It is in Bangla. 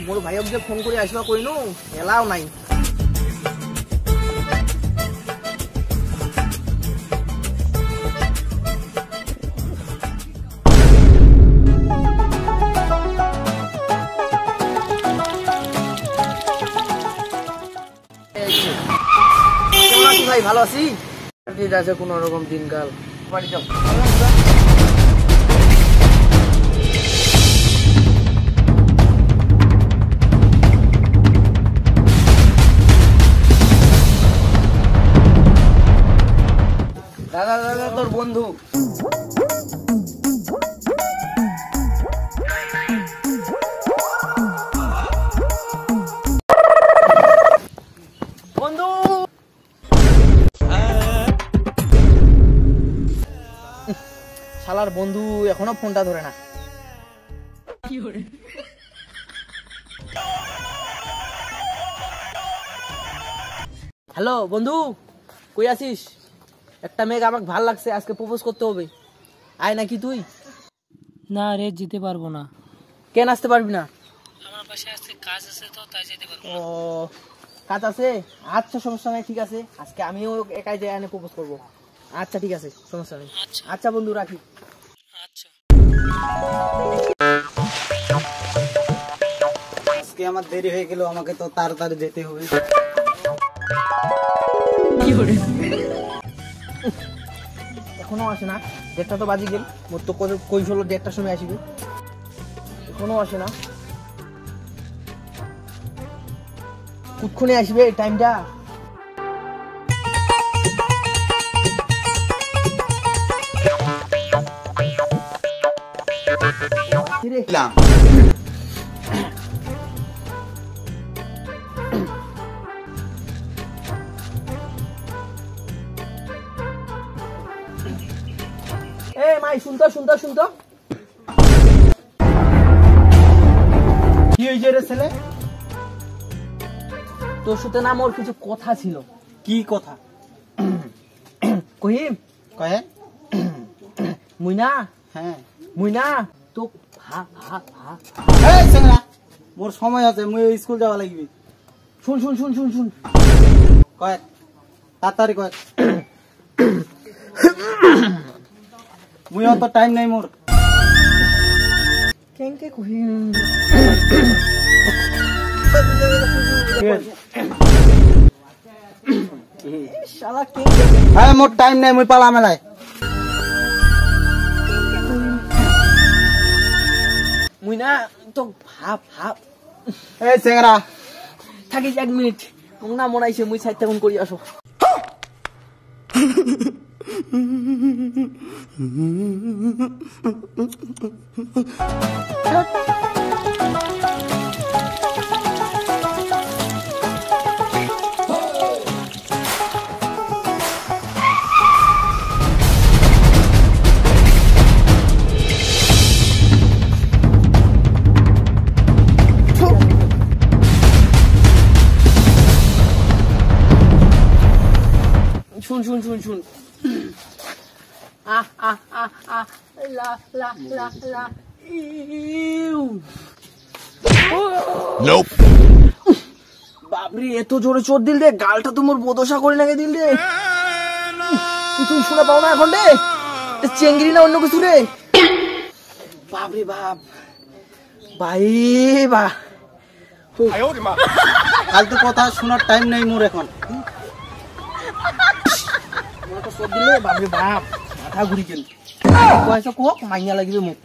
মোর ভাইক যে ফোন করে আসবা কইনো এলাও নাই। কেমন আছি ভাই? ভালো আছি। ঠিক আছে, কোন রকম দিনকাল। বাড়ি যাও। দাদা দাদা তোর বন্ধু। বন্ধু শালার বন্ধু এখনো ফোনটা ধরে না। হ্যালো বন্ধু, কই আছিস? একটা মেয়ে আমাকে ভাল লাগছে, আজকে প্রপোজ করতে হবে। আয় নাকি তুই? না রে, যেতে পারবো না। কেন আসতে পারবি না? আমার পাশে আজকে কাজ আছে, তো তাই যেতে পারবো ও কাজ আছে? আচ্ছা সমস্যা নাই, ঠিক আছে, আজকে আমিও একাই যাই এনে প্রপোজ করবো। আচ্ছা ঠিক আছে, সমস্যা নেই। আচ্ছা বন্ধু, রাখি। আচ্ছা। আজকে আমার দেরি হয়ে গেল, আমাকে তো তাড়াতাড়ি যেতে হবে। এখনো আসে না? দেড়টা তো বাজি গেল। মোর তো কই হলো 1:30টার সময় আসবে, এখনো আসে না। কুক্ষণে আসবে এই টাইমটা? এ মাই, শুনতো শুনতো শুনতো। কি হয়েছে রে ছেলে? তোর সাথে না মোর কিছু কথা ছিল। কি কথা? কহিম কয়ে? মুইনা হ্যাঁ মুইনা তো ভা ভা ভা। এই ছেলেরা, মোর সময় আছে, মুই স্কুল যাওয়া লাগবে। শুন শুন শুন শুন শুন কয়ে তাড়াতাড়ি কয়ে। মুই অত টাইম নাই মোর। কেনকে কহিম? শালা কেনকে হ্যাঁ, মোর টাইম নাই, মুই পালা মেলায়। মুইনা তো ভাব ভাব। এই ছেলেরা, থাকিস 1 মিনিট, না মনে আইছে, মুই সাইড তেমন করি আসো। শুন শুন শুন শুন। আহ আহ আহ আহ লা লা লা লা ইউ। Nope. বাপরে, এত জোরে চোর দিল রে, গালটা তো মোর বদশা করে লাগে দিল রে। তুই শুনে পাও না এখন রে? চেঙ্গিরি না অন্য কিছু রে? বাপরে বাপ, ভাই বা ফালতু কথা শোনার টাইম নেই মোর এখন। চোর দিলে বাপরে বাপ, মাথা ঘুরি গেল। কয়েছে কোক মাইয়া লাগবে মুখ।